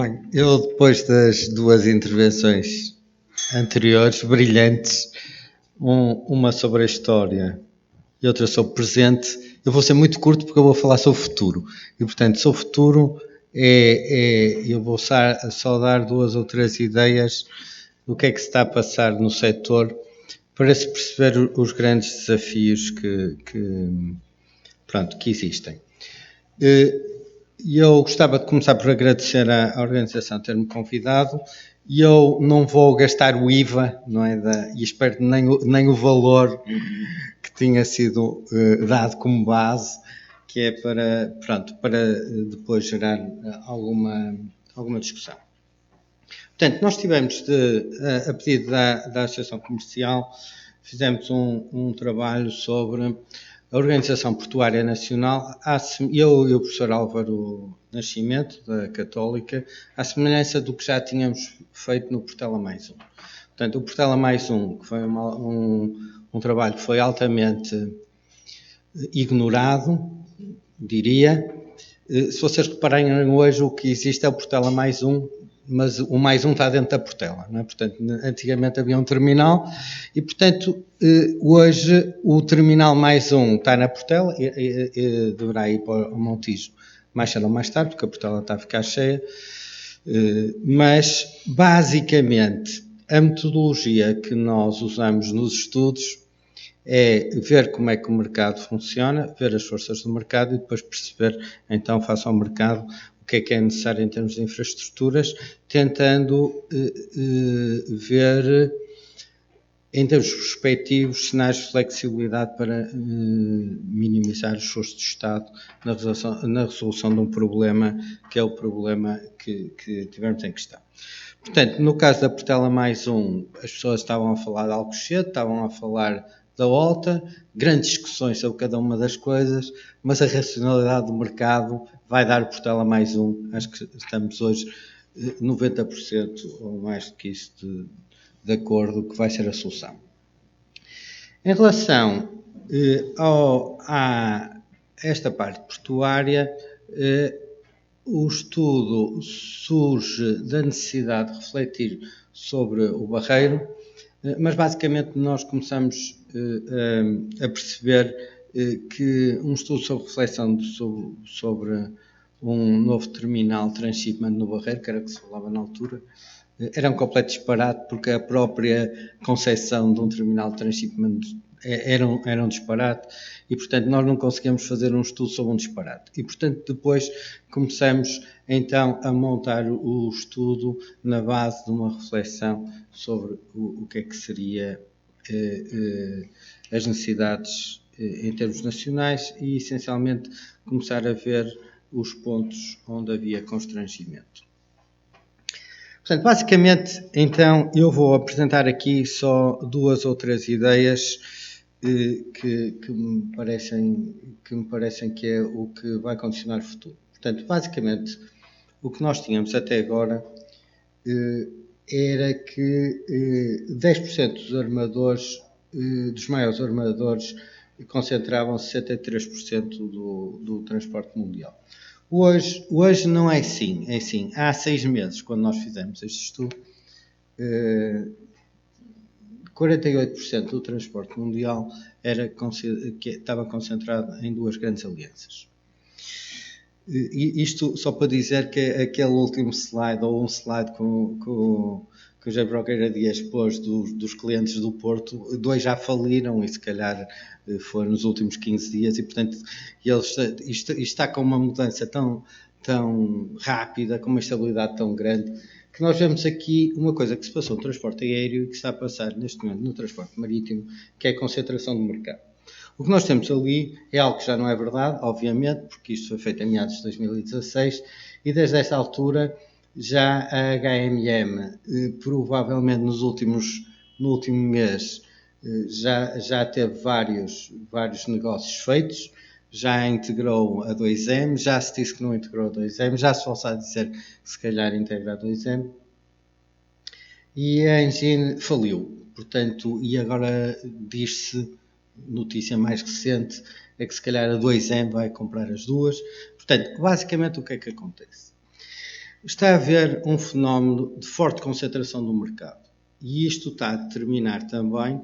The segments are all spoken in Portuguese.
Bem, eu depois das duas intervenções anteriores, brilhantes, uma sobre a história e outra sobre o presente, eu vou ser muito curto porque eu vou falar sobre o futuro. E, portanto, sobre o futuro, eu vou só dar duas ou três ideias do que é que se está a passar no setor para se perceber os grandes desafios que existem. E eu gostava de começar por agradecer à organização ter-me convidado, e eu não vou gastar o IVA, não é, e espero nem o valor que tinha sido dado como base, que é para depois gerar alguma discussão. Portanto, nós tivemos, a pedido da Associação Comercial, fizemos um trabalho sobre a Organização Portuária Nacional, eu e o professor Álvaro Nascimento, da Católica, à semelhança do que já tínhamos feito no Portela Mais Um. Portanto, o Portela Mais Um, que foi um trabalho que foi altamente ignorado, diria. Se vocês repararem hoje, o que existe é o Portela Mais Um, mas o mais um está dentro da Portela, não é? Portanto, antigamente havia um terminal e, portanto, hoje o terminal mais um está na Portela e deverá ir para o Montijo mais cedo ou mais tarde, porque a Portela está a ficar cheia, mas, basicamente, a metodologia que nós usamos nos estudos é ver como é que o mercado funciona, ver as forças do mercado e depois perceber, então, face ao mercado, o que é necessário em termos de infraestruturas, tentando ver, em termos respectivos, cenários de flexibilidade para minimizar os esforços do Estado na resolução de um problema que é o problema que tivemos em questão. Portanto, no caso da Portela Mais Um, as pessoas estavam a falar de Alcochete, estavam a falar da Horta, grandes discussões sobre cada uma das coisas, mas a racionalidade do mercado vai dar o Portela Mais Um. Acho que estamos hoje 90% ou mais do que isso de acordo que vai ser a solução. Em relação a esta parte portuária, o estudo surge da necessidade de refletir sobre o Barreiro, mas basicamente nós começamos a perceber que um estudo sobre reflexão sobre um novo terminal transshipment no Barreiro, que era o que se falava na altura, era um completo disparate, porque a própria concepção de um terminal de transshipment era um disparate e, portanto, nós não conseguimos fazer um estudo sobre um disparate. E, portanto, depois começamos, então, a montar o estudo na base de uma reflexão sobre o que é que seria as necessidades em termos nacionais e, essencialmente, começar a ver os pontos onde havia constrangimento. Portanto, basicamente, então, eu vou apresentar aqui só duas ou três ideias que me parecem que é o que vai condicionar o futuro. Portanto, basicamente, o que nós tínhamos até agora era que 10% dos armadores, dos maiores armadores, concentravam 63% do transporte mundial. Hoje não é assim, é assim. Há 6 meses, quando nós fizemos este estudo, 48% do transporte mundial estava concentrado em duas grandes alianças. Isto só para dizer que aquele último slide, ou um slide que o José Broqueira Dias pôs dos clientes do Porto, 2 já faliram e se calhar foi nos últimos 15 dias e, portanto, isto está com uma mudança tão rápida, com uma estabilidade tão grande, que nós vemos aqui uma coisa que se passou no transporte aéreo e que está a passar neste momento no transporte marítimo, que é a concentração do mercado. O que nós temos ali é algo que já não é verdade, obviamente, porque isto foi feito em meados de 2016 e desde esta altura já a HMM, provavelmente no último mês, já teve vários negócios feitos, já integrou a 2M, já se disse que não integrou a 2M, já se falou a dizer que se calhar integra a 2M, e a Engine faliu. Portanto, e agora diz-se, notícia mais recente, é que se calhar a 2M vai comprar as duas. Portanto, basicamente o que é que acontece? está a haver um fenómeno de forte concentração do mercado. E isto está a determinar também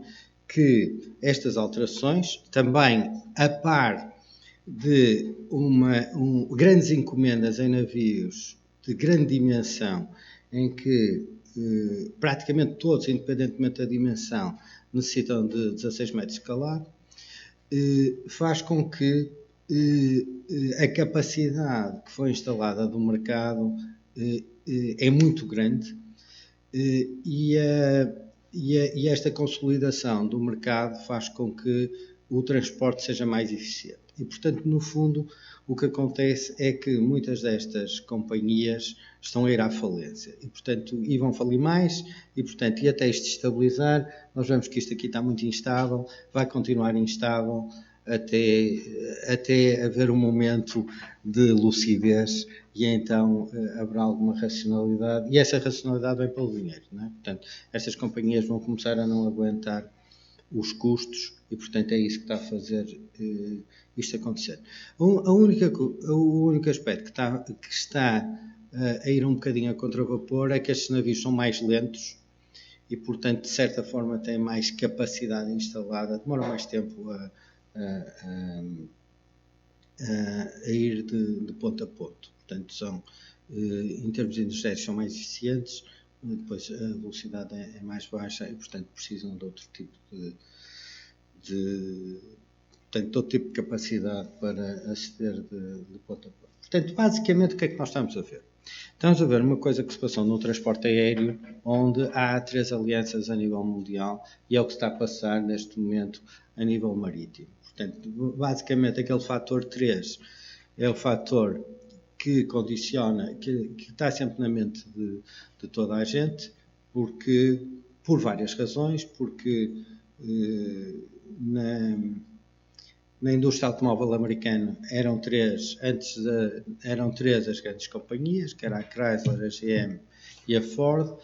que estas alterações, também a par de grandes encomendas em navios de grande dimensão, em que praticamente todos, independentemente da dimensão, necessitam de 16 metros de escalado, faz com que a capacidade que foi instalada do mercado é muito grande e esta consolidação do mercado faz com que o transporte seja mais eficiente. E, portanto, no fundo, o que acontece é que muitas destas companhias estão a ir à falência e, portanto, e vão falir mais e, portanto, e até isto estabilizar, nós vemos que isto aqui está muito instável, vai continuar instável até haver um momento de lucidez e então haverá alguma racionalidade e essa racionalidade vem pelo dinheiro, não é? Portanto, estas companhias vão começar a não aguentar os custos e, portanto, é isso que está a fazer isto acontecer. O único aspecto que está a ir um bocadinho a contravapor é que estes navios são mais lentos e, portanto, de certa forma têm mais capacidade instalada, demoram mais tempo a ir de ponto a ponto. Portanto, em termos energéticos são mais eficientes, depois a velocidade é mais baixa e, portanto, precisam de outro tipo de outro tipo de capacidade para aceder de ponto a ponto. Portanto, basicamente, o que é que nós estamos a ver? Estamos a ver uma coisa que se passou no transporte aéreo, onde há 3 alianças a nível mundial e é o que está a passar neste momento a nível marítimo. Portanto, basicamente, aquele fator 3 é o fator que condiciona, que está sempre na mente de toda a gente, porque, por várias razões, porque na indústria automóvel americana eram três as grandes companhias, que era a Chrysler, a GM e a Ford.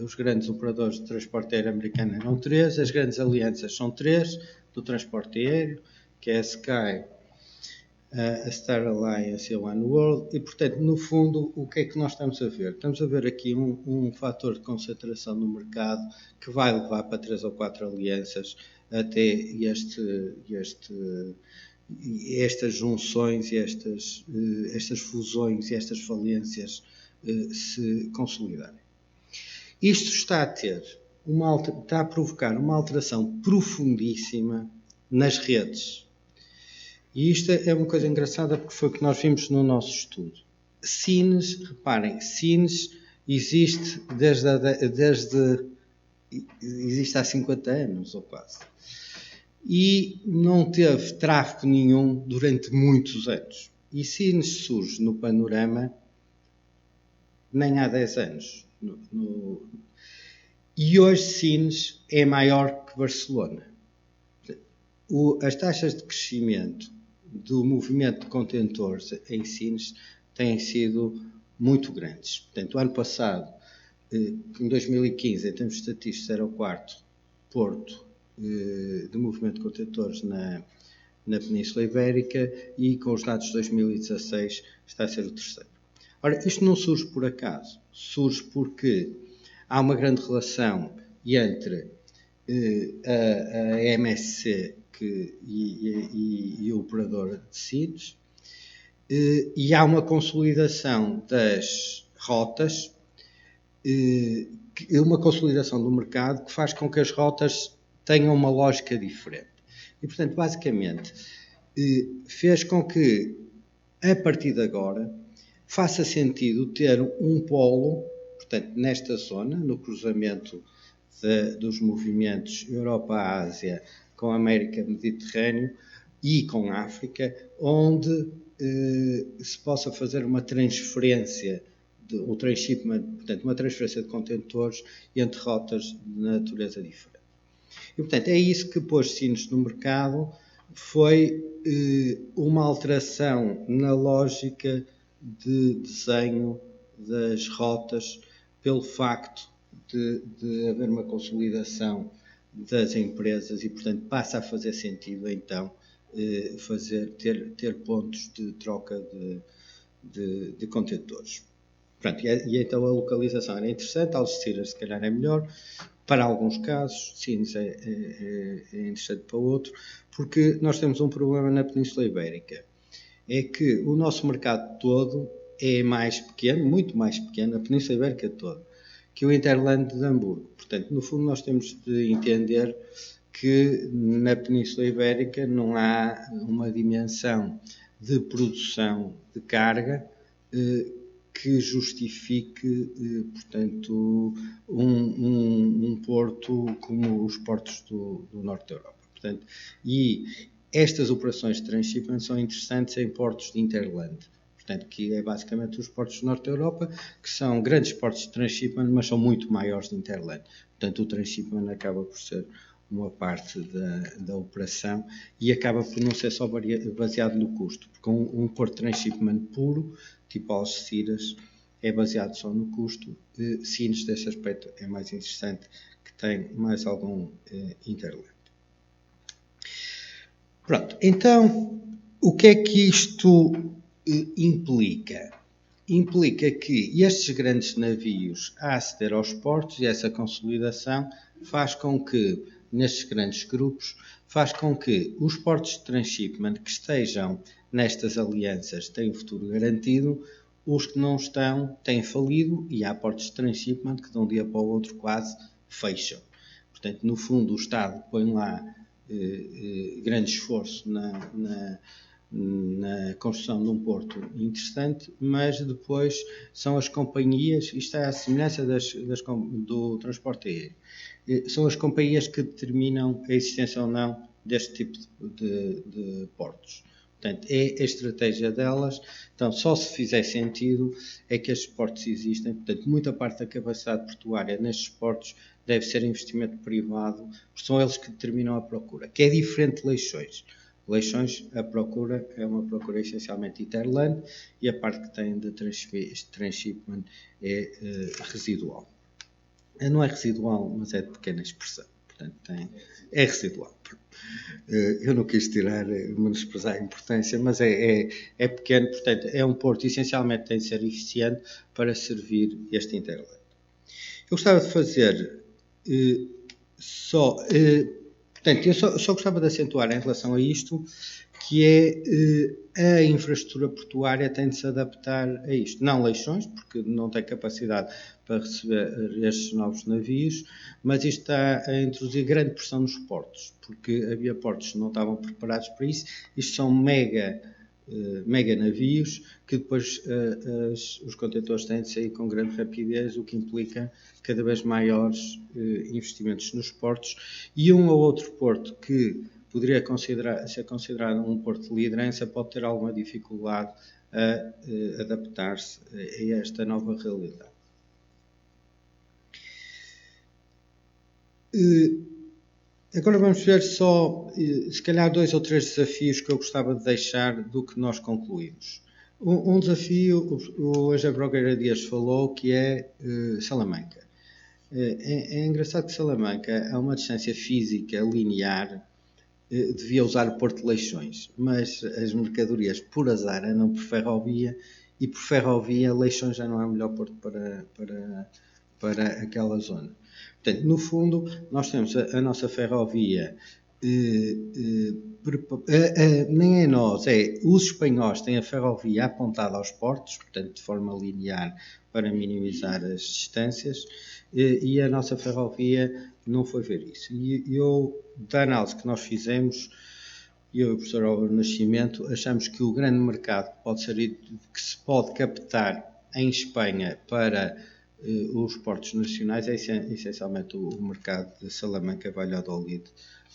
Os grandes operadores de transporte aéreo americano eram 3, as grandes alianças são 3 do transporte aéreo, que é a Sky, a Star Alliance e a One World, e, portanto, no fundo, o que é que nós estamos a ver? Estamos a ver aqui um fator de concentração no mercado que vai levar para 3 ou 4 alianças até estas junções e estas fusões e estas falências se consolidarem. Isto está a provocar uma alteração profundíssima nas redes. E isto é uma coisa engraçada porque foi o que nós vimos no nosso estudo. Sines, reparem, Sines existe existe há 50 anos ou quase. E não teve tráfego nenhum durante muitos anos. E Sines surge no panorama nem há 10 anos. E hoje Sines é maior que Barcelona. As taxas de crescimento do movimento de contentores em Sines têm sido muito grandes. Portanto, o ano passado, em 2015, em termos estatísticos, era o quarto porto de movimento de contentores na Península Ibérica e, com os dados de 2016, está a ser o terceiro. Ora, isto não surge por acaso. Surge porque há uma grande relação entre a MSC e o operador de Sines, e há uma consolidação das rotas, uma consolidação do mercado que faz com que as rotas tenham uma lógica diferente. E, portanto, basicamente, fez com que, a partir de agora, faça sentido ter um polo, portanto, nesta zona, no cruzamento dos movimentos Europa-Ásia com a América-Mediterrâneo e com a África, onde se possa fazer uma transferência, o transshipment, portanto, uma transferência de contentores entre rotas de natureza diferente. E, portanto, é isso que pôs Sines no mercado, foi uma alteração na lógica de desenho das rotas, pelo facto de haver uma consolidação das empresas e, portanto, passa a fazer sentido, então, ter pontos de troca de contentores. Pronto, e então a localização era interessante, Algeciras se calhar é melhor, para alguns casos, Sines é interessante para outro, porque nós temos um problema na Península Ibérica, é que o nosso mercado todo é mais pequeno, muito mais pequeno, a Península Ibérica toda, que o Interland de Hamburgo. Portanto, no fundo nós temos de entender que na Península Ibérica não há uma dimensão de produção de carga que justifique, portanto, um porto como os portos do norte da Europa. Portanto, e estas operações de transshipment são interessantes em portos de Interland. Portanto, que é basicamente os portos do norte da Europa, que são grandes portos de transshipment, mas são muito maiores de Interland. Portanto, o transshipment acaba por ser uma parte da operação e acaba por não ser só baseado no custo, porque um porto de transshipment puro, tipo Algeciras, é baseado só no custo. Sines, desse aspecto, é mais interessante, que tem mais algum Interland. Pronto, então, o que é que isto implica? Implica que estes grandes navios a aceder aos portos e essa consolidação faz com que, nestes grandes grupos, faz com que os portos de transshipment que estejam nestas alianças tenham futuro garantido, os que não estão têm falido e há portos de transshipment que de um dia para o outro quase fecham. Portanto, no fundo, o Estado põe lá grande esforço na construção de um porto interessante, mas depois são as companhias, isto é a semelhança do transporte aéreo, são as companhias que determinam a existência ou não deste tipo de portos. Portanto, é a estratégia delas. Então, só se fizer sentido é que estes portos existem. Portanto, muita parte da capacidade portuária nestes portos deve ser investimento privado, porque são eles que determinam a procura, que é diferente de Leixões. Leixões, a procura é uma procura essencialmente Interland e a parte que tem de transshipment é residual. Não é residual, mas é de pequena expressão. Portanto, é residual. Eu não quis menosprezar a importância, mas é pequeno. Portanto, é um porto essencialmente tem de ser eficiente para servir este Interland. Eu gostava de fazer portanto, eu só gostava de acentuar em relação a isto, que é a infraestrutura portuária tem de se adaptar a isto. Não Leixões, porque não tem capacidade para receber estes novos navios, mas isto está a introduzir grande pressão nos portos, porque havia portos que não estavam preparados para isso. Isto são mega navios que depois os contentores têm de sair com grande rapidez, o que implica cada vez maiores investimentos nos portos, e um ou outro porto que poderia ser considerado um porto de liderança pode ter alguma dificuldade a adaptar-se a esta nova realidade. Agora vamos ver só, se calhar, 2 ou 3 desafios que eu gostava de deixar do que nós concluímos. Um desafio, o Eugênio Brugueira Dias falou, que é Salamanca. É engraçado que Salamanca, a uma distância física linear, devia usar o Porto de Leixões, mas as mercadorias, por azar, andam por ferrovia, e por ferrovia Leixões já não é o melhor porto para aquela zona. Portanto, no fundo, nós temos a nossa ferrovia, nem é nós, os espanhóis têm a ferrovia apontada aos portos, portanto, de forma linear, para minimizar as distâncias, e a nossa ferrovia não foi ver isso. E da análise que nós fizemos, eu e o professor Álvaro Nascimento, achamos que o grande mercado que se pode captar em Espanha para os portos nacionais é essencialmente o mercado de Salamanca, Valladolid,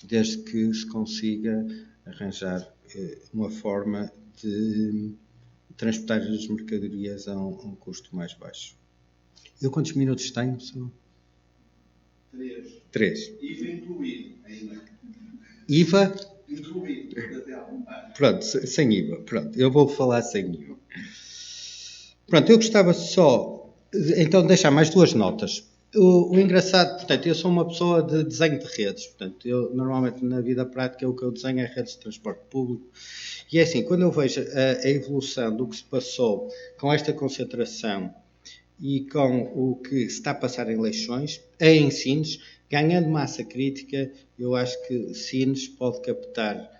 desde que se consiga arranjar uma forma de transportar as mercadorias a um custo mais baixo. Eu quantos minutos tenho, pessoal? 3. IVA incluído ainda. IVA? Incluído, até à vontade. Pronto, sem IVA. Pronto, eu vou falar sem IVA. Pronto, eu gostava só, então, de deixar mais 2 notas. O engraçado, portanto, eu sou uma pessoa de desenho de redes, portanto, eu normalmente na vida prática o que eu desenho é redes de transporte público, e é assim, quando eu vejo a evolução do que se passou com esta concentração e com o que se está a passar em Leixões, em Sines, ganhando massa crítica, eu acho que Sines pode captar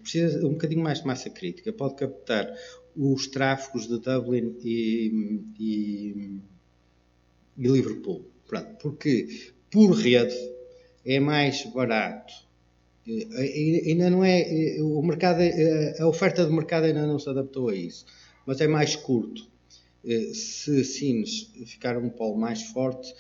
precisa um bocadinho mais de massa crítica, pode captar os tráfegos de Dublin e Liverpool. Pronto, porque por rede é mais barato. Ainda não é. O mercado, a oferta do mercado ainda não se adaptou a isso, mas é mais curto. Se Sines ficar um polo mais forte,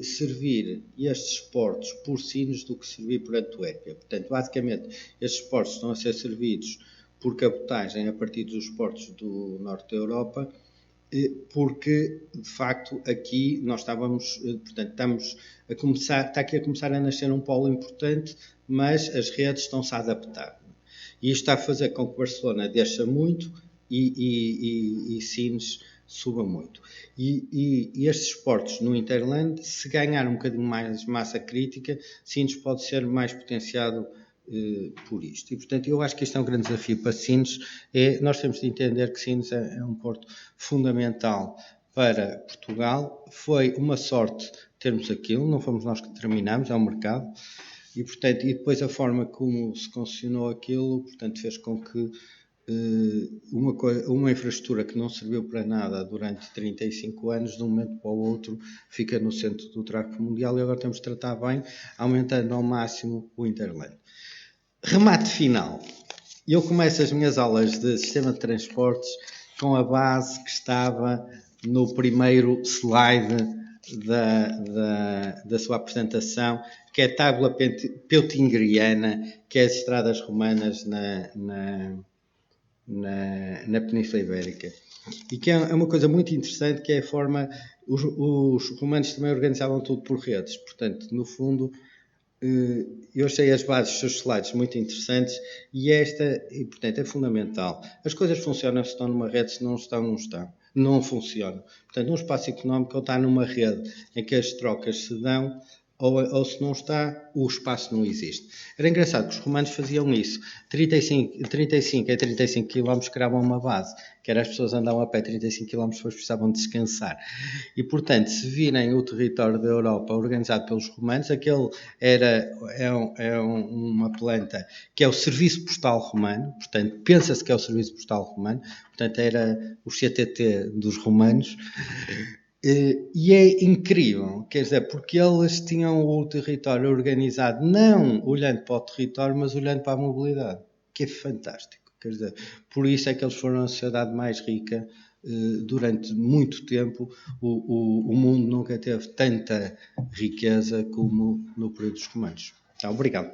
servir estes portos por Sines do que servir por Antuérpia. Portanto, basicamente, estes portos estão a ser servidos por cabotagem a partir dos portos do norte da Europa, porque de facto aqui nós estávamos, portanto, está aqui a começar a nascer um polo importante, mas as redes estão-se a adaptar. E isto está a fazer com que Barcelona desça muito e Sines suba muito. E estes portos no Interland, se ganhar um bocadinho mais massa crítica, Sines pode ser mais potenciado por isto. E, portanto, eu acho que este é um grande desafio para Sines. Nós temos de entender que Sines é um porto fundamental para Portugal. Foi uma sorte termos aquilo, não fomos nós que determinamos, é o mercado. E, portanto, e depois a forma como se concessionou aquilo, portanto, fez com que uma infraestrutura que não serviu para nada durante 35 anos, de um momento para o outro, fica no centro do tráfego mundial e agora temos de tratar bem, aumentando ao máximo o Interland. Remate final. Eu começo as minhas aulas de sistema de transportes com a base que estava no primeiro slide da sua apresentação, que é a tábua peutingeriana, que é as estradas romanas na Península Ibérica. E que é uma coisa muito interessante, que é a forma... Os romanos também organizavam tudo por redes. Portanto, no fundo, eu achei as bases dos seus slides muito interessantes e portanto, é fundamental. As coisas funcionam se estão numa rede, se não estão, não estão. Não funcionam. Portanto, um espaço económico ou está numa rede em que as trocas se dão, ou se não está, o espaço não existe. Era engraçado que os romanos faziam isso. 35 em 35 km criavam uma base, que era as pessoas andavam a pé 35 km, depois precisavam de descansar. E, portanto, se virem o território da Europa organizado pelos romanos, aquele uma planta que é o Serviço Postal Romano, portanto, pensa-se que é o Serviço Postal Romano, portanto, era o CTT dos romanos. E é incrível, quer dizer, porque eles tinham o território organizado não olhando para o território, mas olhando para a mobilidade, que é fantástico. Quer dizer, por isso é que eles foram a sociedade mais rica durante muito tempo. O mundo nunca teve tanta riqueza como no período dos romanos. Tá, obrigado.